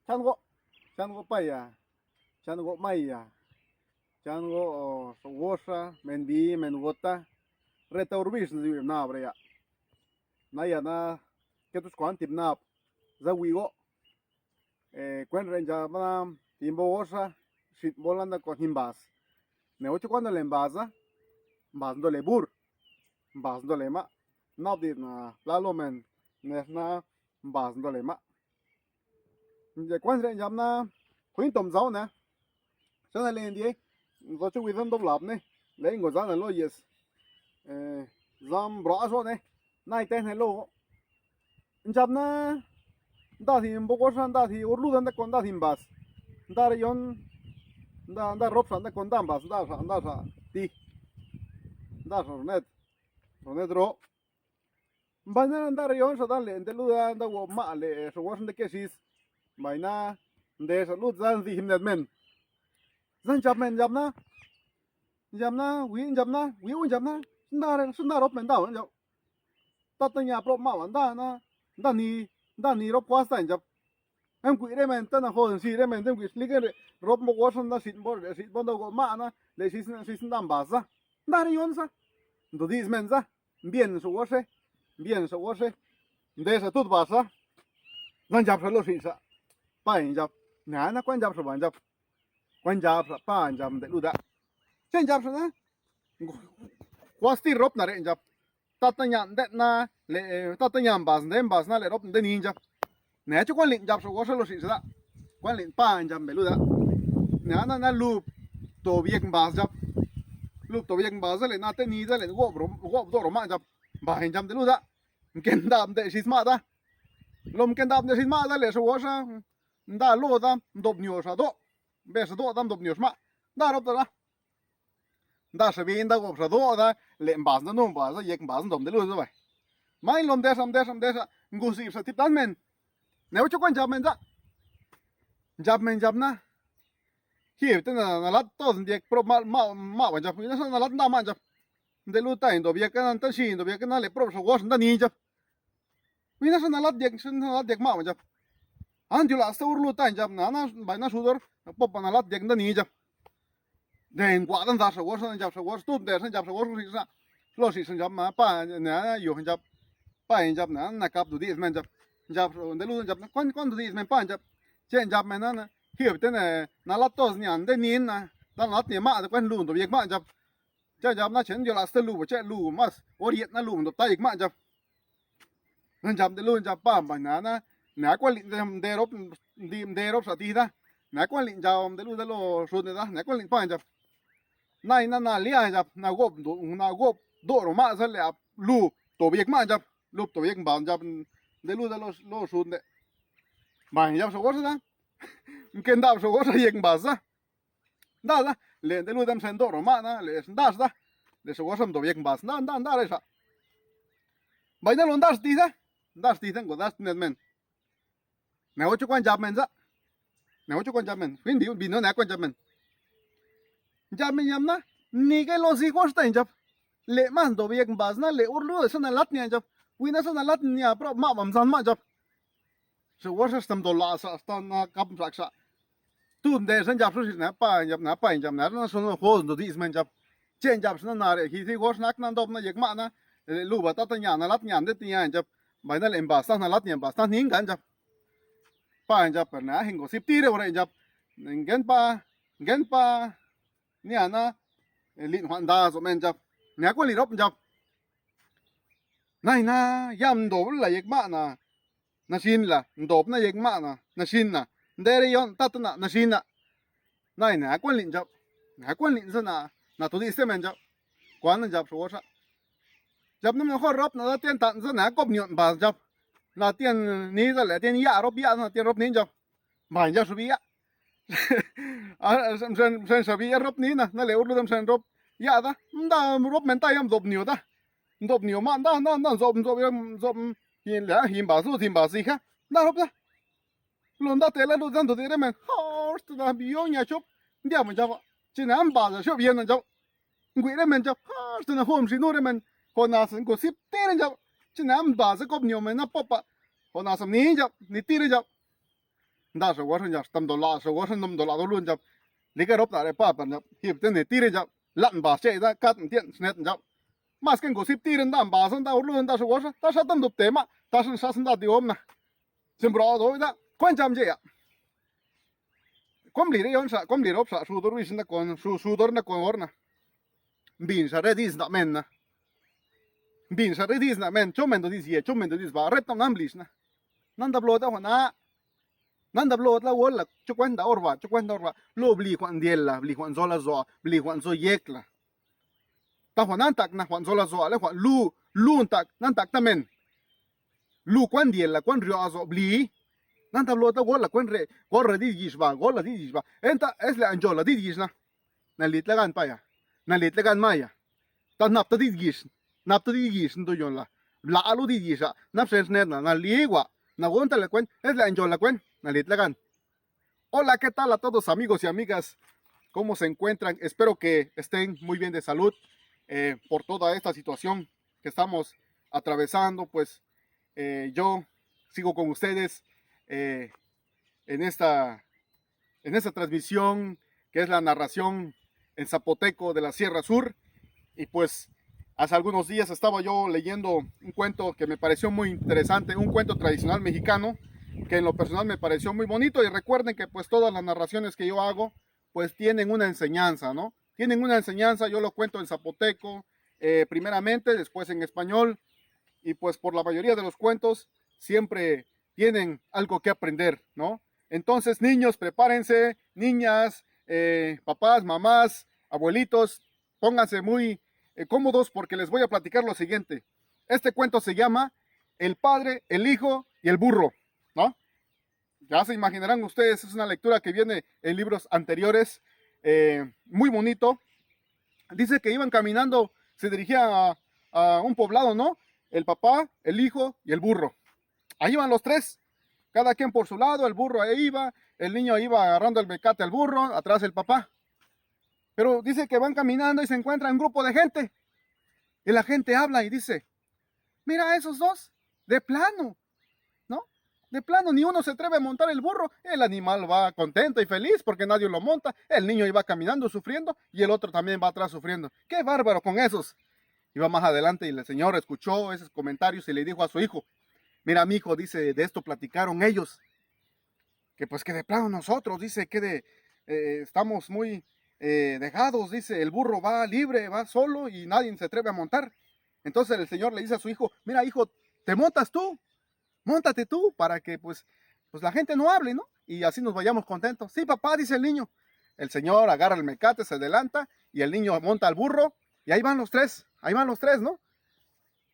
chan go paya, chan go maya, chan go sogosa, mendi, menugota, reta urbis na brea. Na ya na que tus cuantip na za wigo cuen renja na timbo osa shit bolanda con himbas. Ne ocho cuando le embasa, mbas do le bur, mbas do le ma. Na di na lalo men ne na mbas do le ma. Je cuen renja na queen tom zau na. Sana le ndie do chu widan do lab ne. Le ngo za na lo yes. Zam bro so ne. Nai ten hello. Jab na da thì bố san da thì urlu dan da con da himbas da yon da rob san da con da bas da sa ti da ronet ro bana da yon sa da le de lu da wo ma le so was de kesis baina de sa lu zan di himnet men zan jab men wi un jab na da rob men da wan jab ta ta nya pro ma wan da ni rob quá sai jab em quỷ đây mình tên là hồ sĩ đây mình tên quỷ lý cái rob một quá xong da xịt bò đâu có mạ na để xịt đam bà sa da đi yon sa đồ đi men sa bien số quá se để sa tút bà sa nan jab sa lo xịt sa pa in jab na quan jab sa ban jab quan jab sa pa jab để lu da chen jab sa na quá sti rob na re jab tata nhạn đen na lệ tata nhảm bà na lệ rob đen in jab nè cho quan lệnh jab số có số xịt ra quan lệnh pa jab bể lu da nè na loop tổ việc bà jab loop tổ việc bà ra lệ na tên ni ra lệ gộp do mà jab bà hình jab để lu da ken đam để xịt ma da lom ken đam để xịt ma da lệ số có sa da lo da đột nhiều sa do bê sa do da đột nhiều ma da rob da da sa bien da gộp sa do da lệ bà na nôm bà ra yek bà đom để lu da vậy mai lom để sam ngu xịt sa tip dan men nếu cho quan jab men ra jab na hiểu tên là lát to việc pro ma quan jab nó là lát na ma jab để lu tai do việc cái ta xin do việc cái nó le pro so was na ni jab vì nó là lát việc ma quan jab an ju la sur lu tai jab na bai na sudor pop na lát việc na ni jab den qua dan da so was tu de san jab so was sa lo si san jab ma pa na yo jab pa jab na kap du di men jab de lu jab con du di men pa jab chen jab men na hiểu tên này nó lát to nhàn đây nín na đang lát tiền mạ thì quen lùn tổ việc mạ jab jab na chen jo la sơ lù che lù mas orient na lùn tổ tay mạ jab nên jab de lu jab pa ba na quen lịnh de rob sa ti da na quen lịnh jab de lu lo su da na quen lịnh pa jab nay na lia jab na gop do ro ma sa le lu tổ việc mạ jab lu tổ việc ba jab de lu lo su de ba jab so was da ken dab so was yek ba sa da le de lu dam sen do ro ma na le da le so was do yek ba da re sa ba na lon das ti da go das net men ne o chu quan jab men za ne o chu quan jab men fin bi no na quan jab men yam na ni cái logic was ta jab le man do yek ba na le ur lu sa na lat nya jab wi na sa na lat nya pro ma bam san ma jab so was stam do la sa sta na kap sak sa tu de san jab so na pa jab na so no ho do dis men jab chen jab na re hi thi was nak na dob na yek ma na lu ba ta nya na lat nya de ti nya jab bai na le ba sa na lat nya ba sa ning kan jab pa jab per na hin go sip ti re ore jab gen pa nya na lin hwan da so men jab nya ko li rob jab nai na yam do la yek ma na xin là đốp na yek ma na xin na để yon ta na xin na này nè quan lịnh ra na tôi đi xem men jab quan na jab số sa jab nó khó rob na tiền tận ra na cop nhọn bà jab là tiền ní ra lại tiền ya rob ya na tiền rob ní jab bài jab số bi ya sen số bi rob ní na lệ ur lu sen rob ya da rob men tay am đốp nhiều mà da rob hin la hin ba su tin ba si kha na rob da lon da te la lu dan do de men ho stu da bi yo nya chop dia men jab chi nam ba da chop yen na jab ngui de men jab ho stu na hom si no de men ko na sen ko sip te de jab chi nam ba sa kop nyo men na pop pa ko na sam ni jab ni ti de jab da se wa ya tam do la se wa nam do la do lun ja li ga rop ta re pa pa ja hip te ne ti re ja lan ba che da kat tien snet ja mas ken go sip ti ren dam ba san da lun da se wa ta sa tam do te ma ta sa san da di om na sem bro do da quan cham je ya kom li re yon sa kom li rop sa su do ri sin da kon su dor na kon orna bin sa redis da men na bin sa redis na men chomen do dis ye chomen do dis ba ret nam blis na nanda blo ta na nanda blo la wol la chukwenda orba lo bli kwan diela bli kwan zola zo bli kwan zo yekla ta nan tak na kwan zola zo le kwan lu tak nan tak tamen lu kwan diela kwan rio azo bli nanda blo ta wol la kwan re corre di gisba gola di gisba enta es la anjola di gisna na lit la gan pa ya na lit la gan maya ta nap ta di gis nap ta di gis ndo yon la alu di gisa nap sen net na liwa na gonta le cuen es la anjola cuen na lit la gan. Hola, ¿qué tal a todos amigos y amigas? ¿Cómo se encuentran? Espero que estén muy bien de salud por toda esta situación que estamos atravesando. Pues yo sigo con ustedes en esta transmisión que es la narración en zapoteco de la Sierra Sur. Y pues hace algunos días estaba yo leyendo un cuento que me pareció muy interesante, un cuento tradicional mexicano que en lo personal me pareció muy bonito. Y recuerden que pues todas las narraciones que yo hago pues tienen una enseñanza, ¿no? Tienen una enseñanza. Yo lo cuento en zapoteco primeramente, después en español, y pues por la mayoría de los cuentos siempre tienen algo que aprender, ¿no? Entonces, niños, prepárense, niñas, papás, mamás, abuelitos, pónganse muy cómodos porque les voy a platicar lo siguiente. Este cuento se llama El padre, el hijo y el burro, ¿no? Ya se imaginarán ustedes, es una lectura que viene en libros anteriores, muy bonito. Dice que iban caminando, se dirigían a un poblado, ¿no? El papá, el hijo y el burro. Ahí iban los tres, cada quien por su lado. El burro ahí iba, el niño iba agarrando el mecate al burro, atrás el papá. Pero dice que van caminando y se encuentra un grupo de gente. Y la gente habla y dice, mira a esos dos, de plano, ¿no? De plano, ni uno se atreve a montar el burro. El animal va contento y feliz porque nadie lo monta. El niño iba caminando sufriendo y el otro también va atrás sufriendo. ¡Qué bárbaro con esos! Iba más adelante y el señor escuchó esos comentarios y le dijo a su hijo, mira, mi hijo, dice, de esto platicaron ellos. Que pues que de plano nosotros, dice, que estamos muy dejados, dice, el burro va libre, va solo y nadie se atreve a montar. Entonces el señor le dice a su hijo, mira, hijo, te montas tú, móntate tú para que pues la gente no hable, ¿no? Y así nos vayamos contentos. Sí, papá, dice el niño. El señor agarra el mecate, se adelanta y el niño monta al burro y ahí van los tres, ¿no?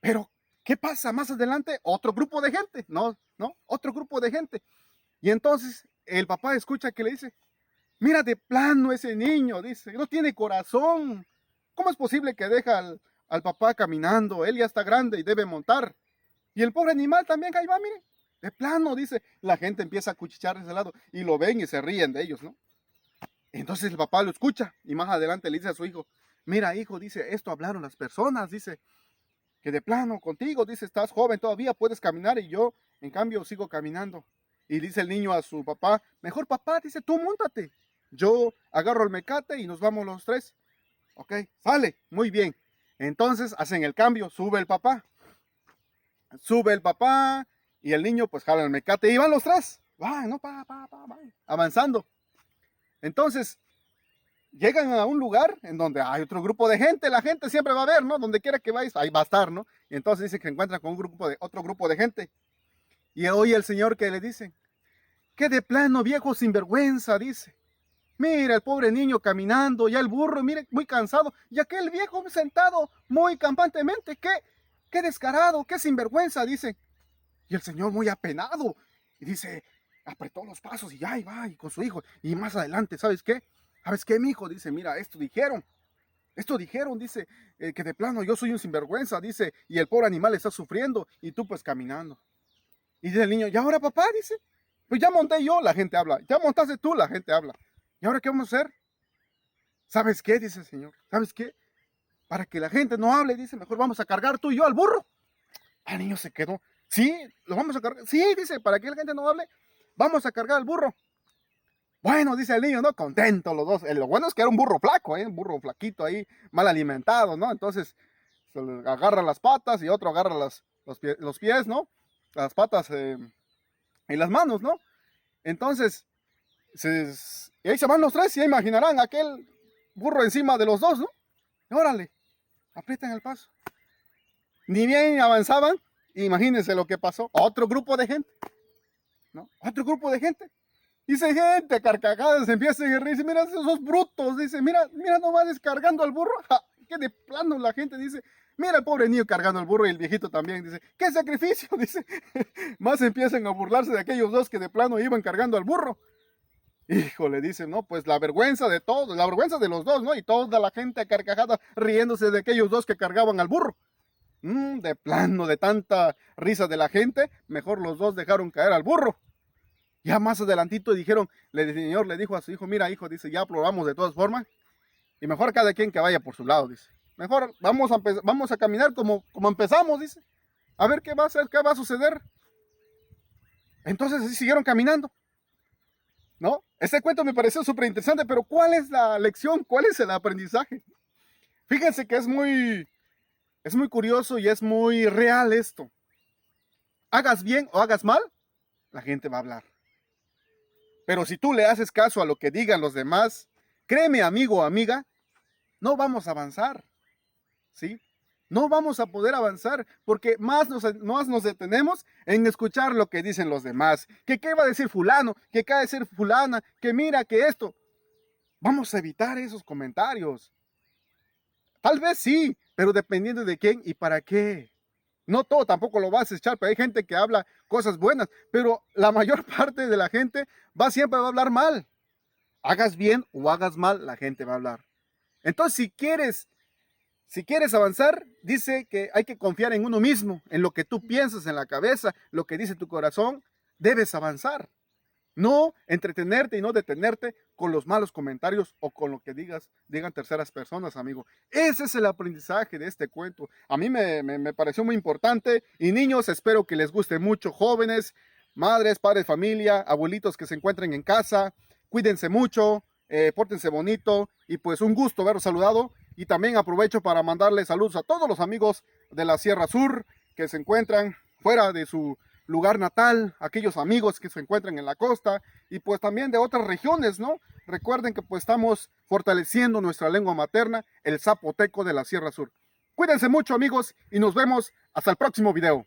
Pero, ¿qué pasa más adelante? Otro grupo de gente, ¿no? Otro grupo de gente. Y entonces el papá escucha que le dice, mira de plano ese niño, dice, no tiene corazón. ¿Cómo es posible que deja al papá caminando? Él ya está grande y debe montar. Y el pobre animal también ahí va, mire, de plano, dice. La gente empieza a cuchichear de ese lado y lo ven y se ríen de ellos, ¿no? Entonces el papá lo escucha y más adelante le dice a su hijo, mira, hijo, dice, esto hablaron las personas, dice, que de plano contigo, dice, estás joven todavía, puedes caminar y yo, en cambio, sigo caminando. Y dice el niño a su papá, mejor papá, dice, tú móntate. Yo agarro el mecate y nos vamos los tres. Ok, sale, muy bien. Entonces hacen el cambio, sube el papá y el niño pues jala el mecate y van los tres. Va, no, avanzando. Entonces llegan a un lugar en donde hay otro grupo de gente. La gente siempre va a ver, ¿no? Donde quiera que vayas, ahí va a estar, ¿no? Y entonces dice que se encuentran con otro grupo de gente. Y oye el señor que le dice, que de plano viejo sinvergüenza, dice. Mira el pobre niño caminando, ya el burro, mire, muy cansado, y aquel viejo sentado muy campantemente, qué descarado, qué sinvergüenza, dice. Y el señor muy apenado, y dice, apretó los pasos y ahí va, y con su hijo, y más adelante, ¿sabes qué? ¿Sabes qué, mi hijo? Dice, mira, esto dijeron, dice, que de plano yo soy un sinvergüenza, dice, y el pobre animal está sufriendo, y tú pues caminando. Y dice el niño, ¿y ahora papá? Dice, pues ya monté yo, la gente habla, ya montaste tú, la gente habla. ¿Y ahora qué vamos a hacer? ¿Sabes qué? Dice el señor. ¿Sabes qué? Para que la gente no hable, dice, mejor vamos a cargar tú y yo al burro. El niño se quedó. Sí, lo vamos a cargar. Sí, dice, para que la gente no hable, vamos a cargar el burro. Bueno, dice el niño, ¿no? Contento los dos. Lo bueno es que era un burro flaco, un burro flaquito ahí, mal alimentado, ¿no? Entonces, se le agarra las patas y otro agarra los pies, ¿no? Las patas y las manos, ¿no? Entonces, y ahí se van los tres, y ya imaginarán aquel burro encima de los dos, ¿no? Y órale, aprietan el paso. Ni bien avanzaban, imagínense lo que pasó. Otro grupo de gente, ¿no? Otro grupo de gente. Dice gente, carcajadas, empieza a reír, dice, mira esos brutos, dice, mira nomás descargando al burro. Ja, que de plano la gente dice, mira el pobre niño cargando al burro y el viejito también, dice, qué sacrificio, dice. Más empiezan a burlarse de aquellos dos que de plano iban cargando al burro. Híjole, dicen, no, pues la vergüenza de todos, la vergüenza de los dos, ¿no? Y toda la gente a carcajadas riéndose de aquellos dos que cargaban al burro. De plano, de tanta risa de la gente, mejor los dos dejaron caer al burro. Ya más adelantito dijeron, el señor le dijo a su hijo, mira hijo, dice, ya probamos de todas formas, y mejor cada quien que vaya por su lado, dice. Mejor vamos a caminar como empezamos, dice. A ver qué va a suceder. Entonces así siguieron caminando, ¿no? Este cuento me pareció súper interesante, pero ¿cuál es la lección? ¿Cuál es el aprendizaje? Fíjense que es muy curioso y es muy real esto. Hagas bien o hagas mal, la gente va a hablar. Pero si tú le haces caso a lo que digan los demás, créeme, amigo o amiga, no vamos a avanzar, ¿sí? No vamos a poder avanzar porque más nos detenemos en escuchar lo que dicen los demás. Que qué va a decir fulano, que qué va a decir fulana, que mira, que esto. Vamos a evitar esos comentarios. Tal vez sí, pero dependiendo de quién y para qué. No todo tampoco lo vas a echar, pero hay gente que habla cosas buenas, pero la mayor parte de la gente siempre va a hablar mal. Hagas bien o hagas mal, la gente va a hablar. Entonces, si quieres avanzar, dice que hay que confiar en uno mismo, en lo que tú piensas en la cabeza, lo que dice tu corazón, debes avanzar. No entretenerte y no detenerte con los malos comentarios o con lo que digan terceras personas, amigo. Ese es el aprendizaje de este cuento. A mí me pareció muy importante. Y niños, espero que les guste mucho. Jóvenes, madres, padres, familia, abuelitos que se encuentren en casa. Cuídense mucho, pórtense bonito. Y pues un gusto haberos saludado. Y también aprovecho para mandarles saludos a todos los amigos de la Sierra Sur que se encuentran fuera de su lugar natal, aquellos amigos que se encuentran en la costa y pues también de otras regiones, ¿no? Recuerden que pues estamos fortaleciendo nuestra lengua materna, el zapoteco de la Sierra Sur. Cuídense mucho, amigos, y nos vemos hasta el próximo video.